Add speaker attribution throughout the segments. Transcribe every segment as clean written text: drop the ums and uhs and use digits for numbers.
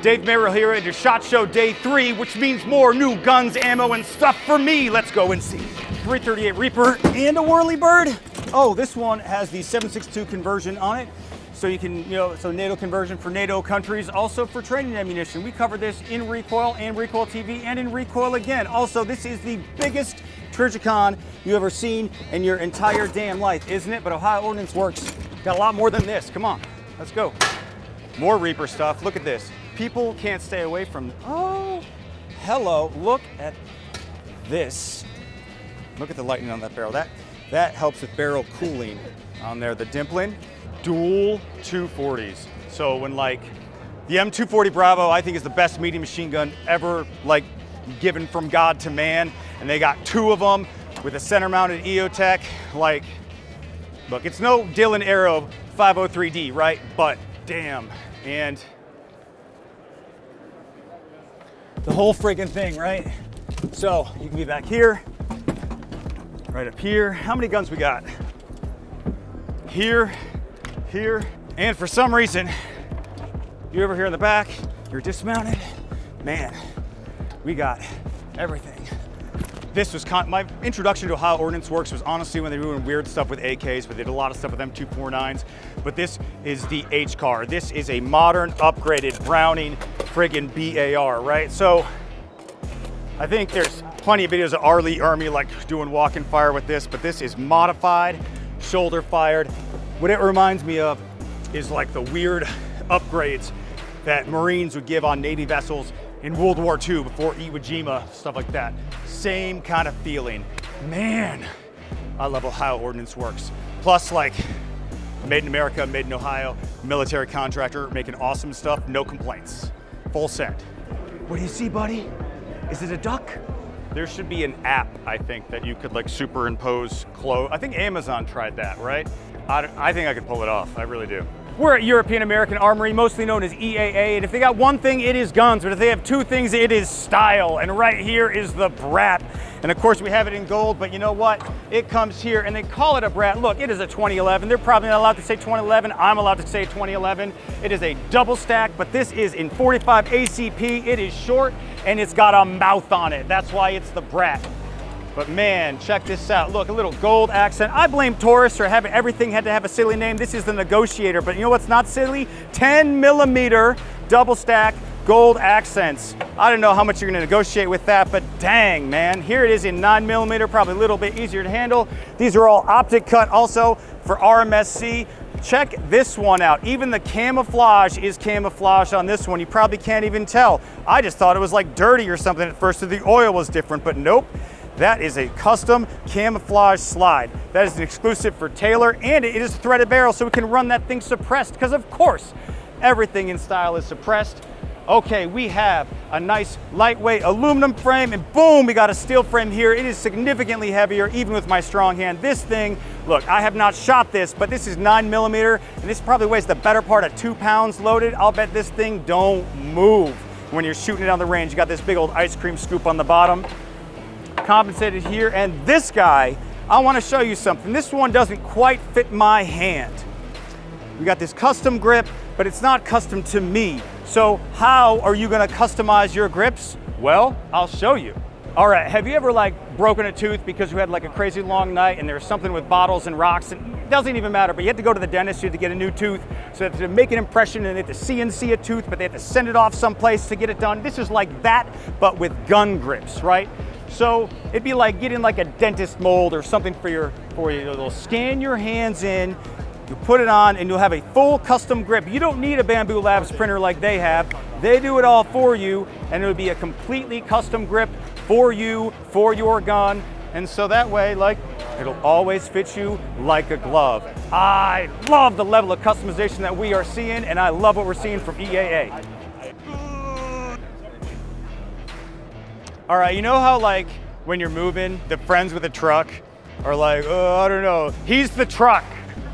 Speaker 1: Dave Merrill here at your SHOT Show Day 3, which means more new guns, ammo, and stuff for me. Let's go and see. 338 Reaper and a Whirlybird. Oh, this one has the 7.62 conversion on it. So you can, so NATO conversion for NATO countries, also for training ammunition. We covered this in Recoil and Recoil TV and in Recoil again. Also, this is the biggest Trijicon you ever seen in your entire damn life, isn't it? But Ohio Ordnance Works got a lot more than this. Come on, let's go. More Reaper stuff. Look at this. People can't stay away from, oh, hello, look at this. Look at the lightning on that barrel. That helps with barrel cooling on there. The dimpling, dual 240s. So when the M240 Bravo, I think is the best medium machine gun ever given from God to man. And they got two of them with a center mounted EOTech. Look, it's no Dillon Arrow 503D, right? But damn, and the whole friggin' thing, right? So you can be back here, right up here. How many guns we got? Here, here, and for some reason, you over here in the back, you're dismounted. Man, we got everything. This was my introduction to how Ordnance Works was honestly when they were doing weird stuff with AKs, but they did a lot of stuff with M249s. But this is the H car. This is a modern, upgraded Browning friggin' BAR, right? So I think there's plenty of videos of Arlie Army doing walk and fire with this, but this is modified, shoulder fired. What it reminds me of is the weird upgrades that Marines would give on Navy vessels in World War II before Iwo Jima, stuff like that. Same kind of feeling. Man, I love Ohio Ordnance Works. Plus made in America, made in Ohio, military contractor, making awesome stuff, no complaints. Full send. What do you see, buddy? Is it a duck? There should be an app, I think, that you could superimpose clothes. I think Amazon tried that, right? I think I could pull it off, I really do. We're at European American Armory, mostly known as EAA, and if they got one thing, it is guns, but if they have two things, it is style, and right here is the BRAP. And of course we have it in gold, but you know what? It comes here and they call it a BRAP. Look, it is a 2011. They're probably not allowed to say 2011. I'm allowed to say 2011. It is a double stack, but this is in 45 ACP. It is short and it's got a mouth on it. That's why it's the BRAP. But man, check this out. Look, a little gold accent. I blame Taurus for having everything had to have a silly name. This is the Negotiator, but you know what's not silly? 10mm double stack gold accents. I don't know how much you're gonna negotiate with that, but dang, man. Here it is in 9mm, probably a little bit easier to handle. These are all optic cut also for RMSC. Check this one out. Even the camouflage is camouflage on this one. You probably can't even tell. I just thought it was dirty or something at first, so the oil was different, but nope. That is a custom camouflage slide. That is an exclusive for Taylor, and it is a threaded barrel, so we can run that thing suppressed, because of course, everything in style is suppressed. Okay, we have a nice lightweight aluminum frame, and boom, we got a steel frame here. It is significantly heavier, even with my strong hand. This thing, look, I have not shot this, but this is 9mm, and this probably weighs the better part of 2 pounds loaded. I'll bet this thing don't move when you're shooting it down the range. You got this big old ice cream scoop on the bottom. Compensated here, and this guy, I want to show you something. This one doesn't quite fit my hand. We got this custom grip, but it's not custom to me. So how are you going to customize your grips? Well, I'll show you. All right, have you ever broken a tooth because you had a crazy long night and there's something with bottles and rocks, and it doesn't even matter, but you had to go to the dentist, you had to get a new tooth, so to make an impression and they had to CNC a tooth, but they had to send it off someplace to get it done. This is like that, but with gun grips, right? So it'd be like getting a dentist mold or something for you. They'll scan your hands in, you put it on, and you'll have a full custom grip. You don't need a Bamboo Labs printer like they have. They do it all for you, and it would be a completely custom grip for you, for your gun. And so that way, it'll always fit you like a glove. I love the level of customization that we are seeing, and I love what we're seeing from EAA. All right, you know how when you're moving, the friends with a truck are oh, I don't know, he's the truck.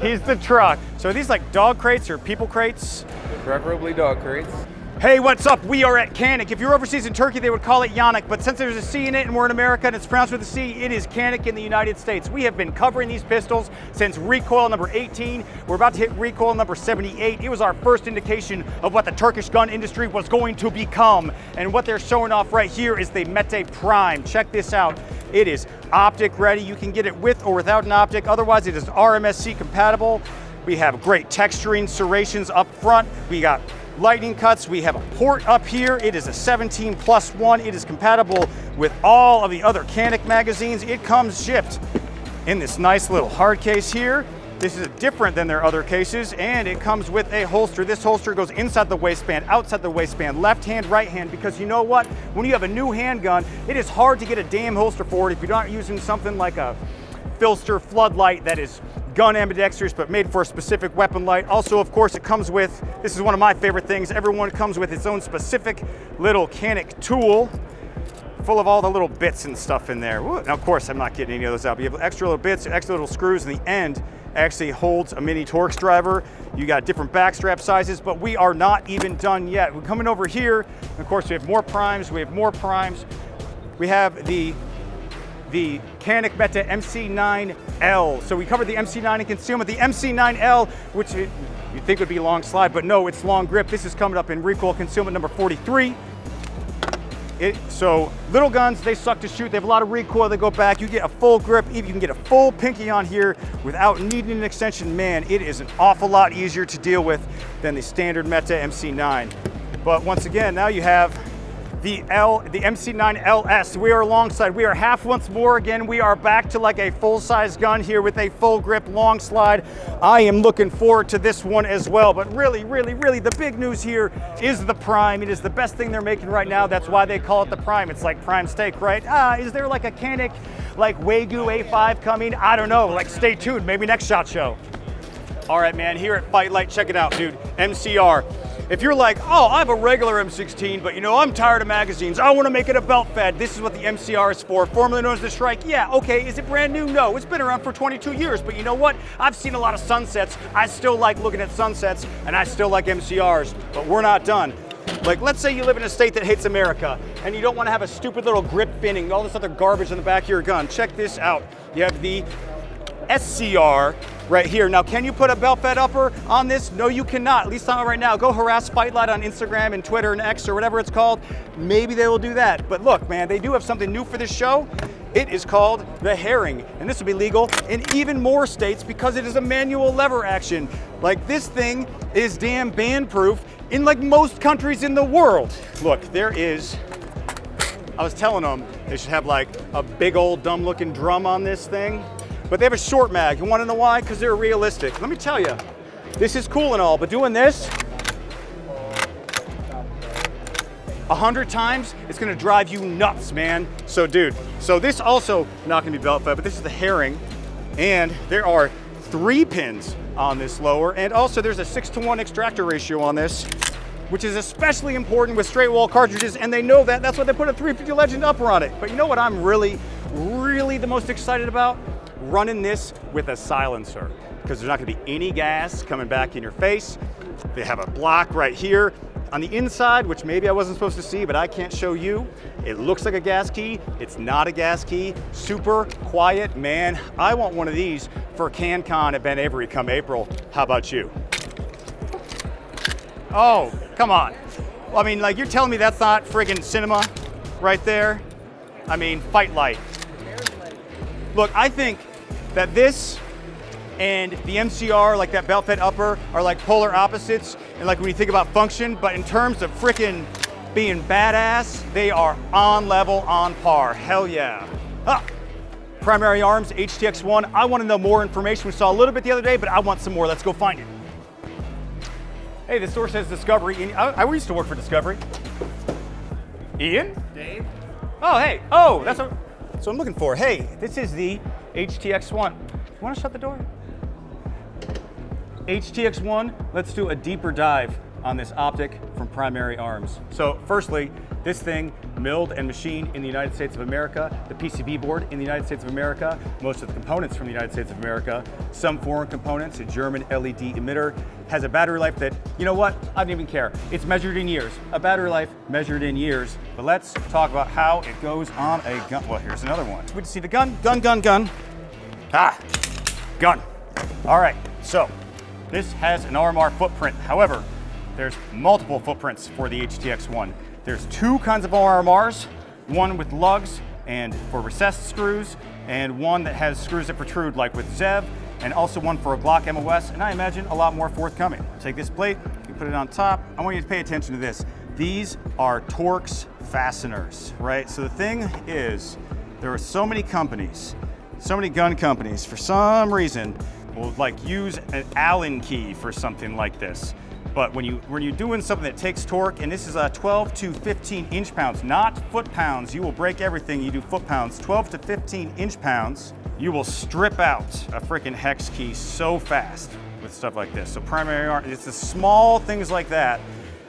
Speaker 1: He's the truck. So are these dog crates or people crates?
Speaker 2: Preferably dog crates.
Speaker 1: Hey, what's up? We are at Canik. If you're overseas in Turkey, they would call it Canik, but since there's a C in it and we're in America and it's pronounced with a C, it is Canik in the United States. We have been covering these pistols since recoil number 18. We're about to hit recoil number 78. It was our first indication of what the Turkish gun industry was going to become. And what they're showing off right here is the Mete Prime. Check this out. It is optic ready. You can get it with or without an optic. Otherwise, it is RMSC compatible. We have great texturing, serrations up front. We got lightning cuts. We have a port up here. It is a 17+1. It is compatible with all of the other Canik magazines. It comes shipped in this nice little hard case here. This is different than their other cases, and it comes with a holster. This holster goes inside the waistband, outside the waistband, left hand, right hand, because you know what? When you have a new handgun, it is hard to get a damn holster for it if you're not using something like a Filster floodlight that is gun ambidextrous but made for a specific weapon light. Also, of course, it comes with, this is one of my favorite things, everyone comes with its own specific little Canik tool full of all the little bits and stuff in there. Now, of course, I'm not getting any of those out, but you have extra little bits, extra little screws in the end. Actually holds a mini Torx driver. You got different backstrap sizes, but we are not even done yet. We're coming over here. Of course, we have more primes. We have more primes. We have the Canik Mete MC9L. So we covered the MC9 in concealment. The MC9L, which you'd think would be long slide, but no, it's long grip. This is coming up in recoil concealment number 43. So little guns, they suck to shoot. They have a lot of recoil. They go back. You get a full grip. You can get a full pinky on here without needing an extension. Man, it is an awful lot easier to deal with than the standard Mete MC9. But once again, now you have the MC9 LS. We are alongside. We are half once more again. We are back to like a full-size gun here with a full grip long slide. I am looking forward to this one as well. But really, the big news here is the Prime. It is the best thing they're making right now. That's why they call it the Prime. It's like prime steak, right? Is there like a Canik, like Wagyu A5 coming? I don't know. Like, stay tuned. Maybe next SHOT Show. All right, man. Here at FightLight, check it out, dude. MCR. If you're like, oh, I have a regular M16, but you know, I'm tired of magazines. I want to make it a belt fed. This is what the MCR is for, formerly known as the Strike. Yeah, okay, is it brand new? No, it's been around for 22 years, but you know what? I've seen a lot of sunsets. I still like looking at sunsets, and I still like MCRs, but we're not done. Like, let's say you live in a state that hates America, and you don't want to have a stupid little grip finning, all this other garbage in the back of your gun. Check this out. You have the SCR right here. Now, can you put a belt fed upper on this? No, you cannot, at least not right now. Go harass FightLight on Instagram and Twitter and X or whatever it's called. Maybe they will do that. But look, man, they do have something new for this show. It is called the Herring, and this will be legal in even more states because it is a manual lever action. Like, this thing is damn band-proof in like most countries in the world. Look, there is, I was telling them they should have like a big old dumb looking drum on this thing. But they have a short mag. You want to know why? Because they're realistic. Let me tell you, this is cool and all, but doing this 100 times, it's going to drive you nuts, man. So, dude, so this also not going to be belt fed, but this is the Herring, and there are 3 pins on this lower, and also there's a 6-to-1 extractor ratio on this, which is especially important with straight wall cartridges, and they know that. That's why they put a 350 Legend upper on it. But you know what I'm really the most excited about? Running this with a silencer, because there's not going to be any gas coming back in your face. They have a block right here on the inside, which maybe I wasn't supposed to see, but I can't show you. It looks like a gas key. It's not a gas key. Super quiet, man. I want one of these for CanCon at Ben Avery come April. How about you? Oh, come on. I mean, like, you're telling me that's not friggin' cinema right there? I mean, FightLight. Look, I think that this and the MCR, like that belt fed upper, are like polar opposites. And like when you think about function, but in terms of frickin' being badass, they are on level, on par. Hell yeah. Primary Arms, HTX1. I want to know more information. We saw a little bit the other day, but I want some more. Let's go find it. Hey, this store says Discovery. I used to work for Discovery. Ian?
Speaker 2: Dave?
Speaker 1: Oh, hey. Oh, that's what I'm looking for. Hey, this is the HTX1. You want to shut the door? HTX1, let's do a deeper dive on this optic from Primary Arms. So firstly, this thing milled and machined in the United States of America, the PCB board in the United States of America, most of the components from the United States of America, some foreign components, a German LED emitter, has a battery life that, you know what, I don't even care. It's measured in years, a battery life measured in years. But let's talk about how it goes on a gun. Well, here's another one. We just see the gun. Gun. All right, so this has an RMR footprint. However, there's multiple footprints for the HTX-1. There's two kinds of RMRs, one with lugs and for recessed screws, and one that has screws that protrude like with Zev, and also one for a Glock MOS, and I imagine a lot more forthcoming. Take this plate, you put it on top. I want you to pay attention to this. These are Torx fasteners, right? So the thing is, there are so many companies, so many gun companies, for some reason, will like use an Allen key for something like this. But when you're doing something that takes torque, and this is 12 to 15 inch-pounds, not foot-pounds, you will break everything, you do foot-pounds, 12 to 15 inch-pounds, you will strip out a freaking hex key so fast with stuff like this. So Primary Arms, it's the small things like that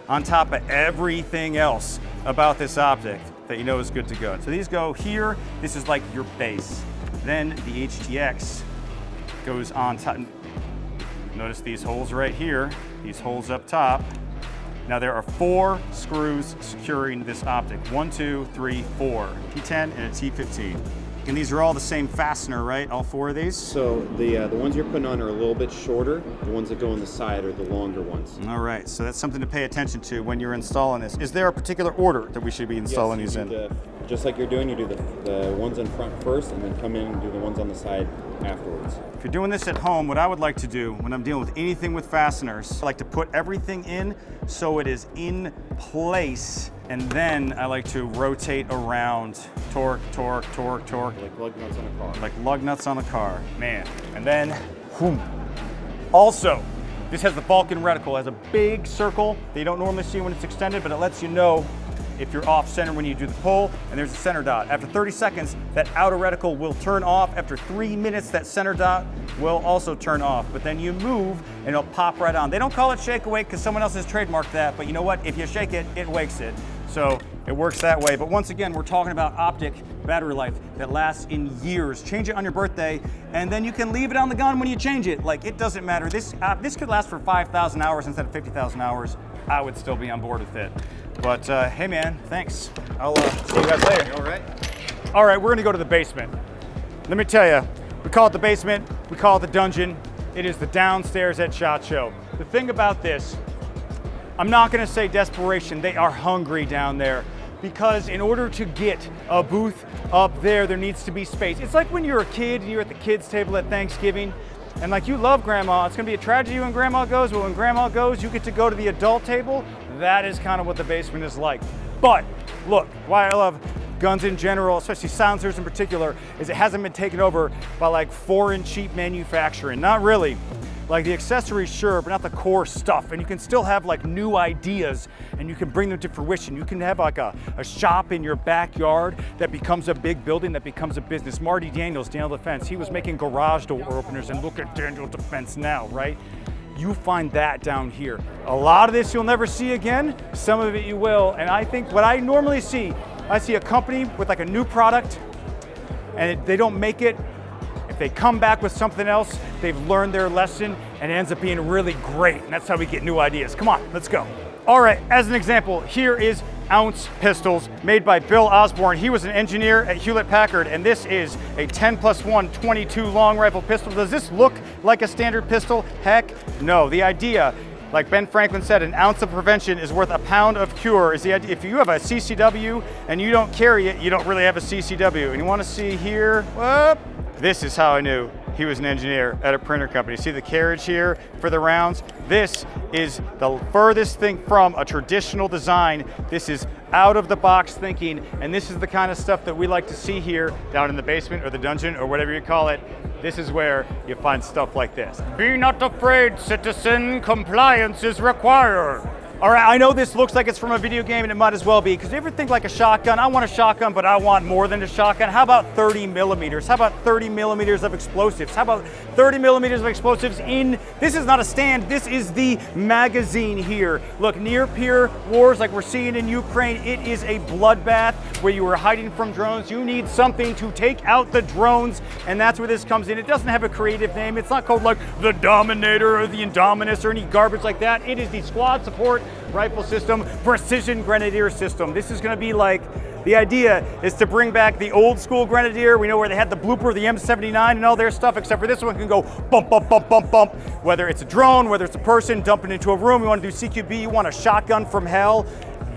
Speaker 1: on top of everything else about this optic that you know is good to go. So these go here, this is like your base. Then the HTX goes on top. Notice these holes right here, these holes up top. Now there are 4 screws securing this optic. 1, 2, 3, 4. T10 and a T15. And these are all the same fastener, right? All 4 of these?
Speaker 2: So the ones you're putting on are a little bit shorter. The ones that go on the side are the longer ones.
Speaker 1: All right, so that's something to pay attention to when you're installing this. Is there a particular order that we should be installing these in?
Speaker 2: Just like you're doing, you do the ones in front first and then come in and do the ones on the side afterwards.
Speaker 1: If you're doing this at home, what I would like to do when I'm dealing with anything with fasteners, I like to put everything in so it is in place, and then I like to rotate around, torque.
Speaker 2: Like lug nuts on a car.
Speaker 1: Like lug nuts on a car, man. And then, whoom. Also, this has the Vulcan reticle. It has a big circle that you don't normally see when it's extended, but it lets you know if you're off center when you do the pull, and there's a center dot. After 30 seconds, that outer reticle will turn off. After 3 minutes, that center dot will also turn off. But then you move, and it'll pop right on. They don't call it shake awake because someone else has trademarked that, but you know what? If you shake it, it wakes it. So it works that way. But once again, we're talking about optic battery life that lasts in years. Change it on your birthday, and then you can leave it on the gun when you change it. Like, it doesn't matter. This could last for 5,000 hours instead of 50,000 hours. I would still be on board with it. But hey man, thanks. I'll see you guys later.
Speaker 2: All right.
Speaker 1: All right, we're gonna go to the basement. Let me tell you, we call it the basement, we call it the dungeon. It is the downstairs at SHOT Show. The thing about this, I'm not gonna say desperation, they are hungry down there. Because in order to get a booth up there, there needs to be space. It's like when you're a kid and you're at the kids' table at Thanksgiving, and like you love grandma, it's gonna be a tragedy when grandma goes, but when grandma goes, you get to go to the adult table. That is kind of what the basement is like. But look, why I love guns in general, especially silencers in particular, is it hasn't been taken over by like foreign cheap manufacturing. Not really. Like the accessories, sure, but not the core stuff. And you can still have like new ideas and you can bring them to fruition. You can have like a shop in your backyard that becomes a big building, that becomes a business. Marty Daniels, Daniel Defense, he was making garage door openers, and look at Daniel Defense now, right? You find that down here. A lot of this you'll never see again. Some of it you will. And I think what I normally see, I see a company with like a new product and they don't make it. If they come back with something else, they've learned their lesson and it ends up being really great. And that's how we get new ideas. Come on, let's go. All right, as an example, here is Ounce pistols made by Bill Osborne. He was an engineer at Hewlett-Packard, and this is a 10+1 22 long rifle pistol. Does this look like a standard pistol? Heck no. The idea, like Ben Franklin said, an ounce of prevention is worth a pound of cure. Is the idea, if you have a CCW and you don't carry it, you don't really have a CCW. And you want to see here, whoop, this is how I knew he was an engineer at a printer company. See the carriage here for the rounds? This is the furthest thing from a traditional design. This is out of the box thinking, and this is the kind of stuff that we like to see here down in the basement or the dungeon or whatever you call it. This is where you find stuff like this. Be not afraid, citizen, compliance is required. All right, I know this looks like it's from a video game, and it might as well be, because you ever think like a shotgun? I want a shotgun, but I want more than a shotgun. How about 30 millimeters? How about 30 millimeters of explosives? How about 30 millimeters of explosives in, this is not a stand, this is the magazine here. Look, near-peer wars like we're seeing in Ukraine, it is a bloodbath where you are hiding from drones. You need something to take out the drones, and that's where this comes in. It doesn't have a creative name. It's not called like the Dominator or the Indominus or any garbage like that. It is the Squad Support Rifle System Precision Grenadier System. This is going to be like, the idea is to bring back the old school Grenadier. We know where they had the blooper, the M79 and all their stuff, except for this one can go bump, bump, bump, bump, bump. Whether it's a drone, whether it's a person dumping into a room, you want to do CQB, you want a shotgun from hell.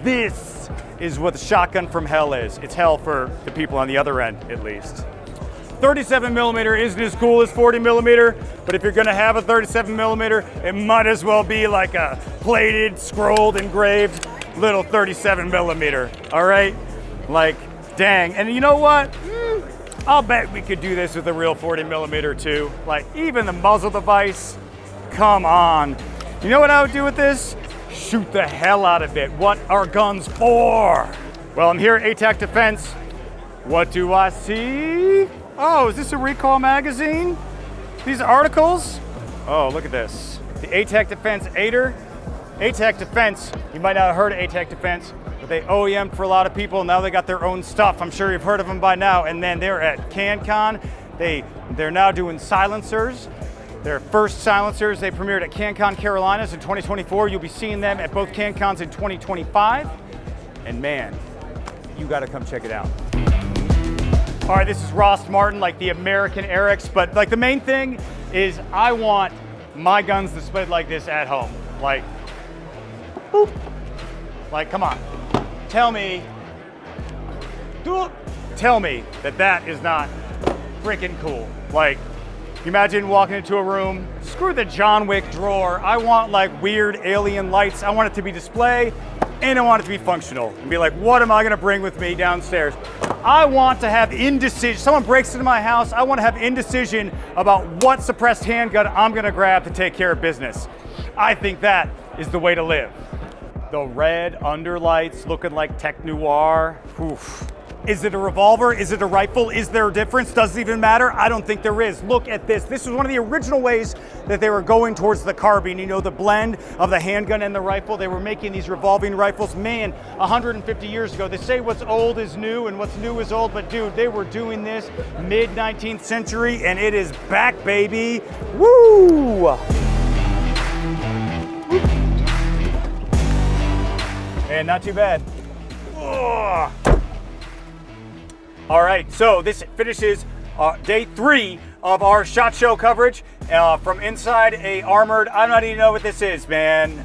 Speaker 1: This is what the shotgun from hell is. It's hell for the people on the other end, at least. 37 millimeter isn't as cool as 40 millimeter, but if you're gonna have a 37 millimeter, it might as well be like a plated, scrolled, engraved little 37 millimeter, all right? Like, dang, and you know what? I'll bet we could do this with a real 40 millimeter too. Like, even the muzzle device, come on. You know what I would do with this? Shoot the hell out of it. What are guns for? Well, I'm here at ATAC Defense. What do I see? Oh, is this a recall magazine? These articles? Oh, look at this. The ATAC Defense Aider. ATAC Defense, you might not have heard of ATAC Defense, but they OEM'd for a lot of people. Now they got their own stuff. I'm sure you've heard of them by now. And then they're at CanCon. They're now doing silencers. Their first silencers, they premiered at CanCon Carolinas in 2024. You'll be seeing them at both CanCons in 2025. And man, you gotta come check it out. All right, this is Ross Martin, like the American Eric's, but like the main thing is I want my guns displayed like this at home. Like, boop. Like, come on. Tell me that that is not freaking cool. Like, imagine walking into a room, screw the John Wick drawer. I want like weird alien lights. I want it to be display and I want it to be functional. And be like, what am I gonna bring with me downstairs? I want to have indecision. Someone breaks into my house, I want to have indecision about what suppressed handgun I'm gonna grab to take care of business. I think that is the way to live. The red underlights looking like tech noir. Oof. Is it a revolver? Is it a rifle? Is there a difference? Does it even matter? I don't think there is. Look at this. This was one of the original ways that they were going towards the carbine. You know, the blend of the handgun and the rifle. They were making these revolving rifles. Man, 150 years ago. They say what's old is new and what's new is old, but dude, they were doing this mid-19th century and it is back, baby. Woo! And not too bad. Ugh. All right, so this finishes day 3 of our SHOT Show coverage from inside a armored, I don't even know what this is, man.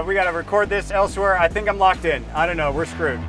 Speaker 1: We gotta record this elsewhere. I think I'm locked in. I don't know, we're screwed.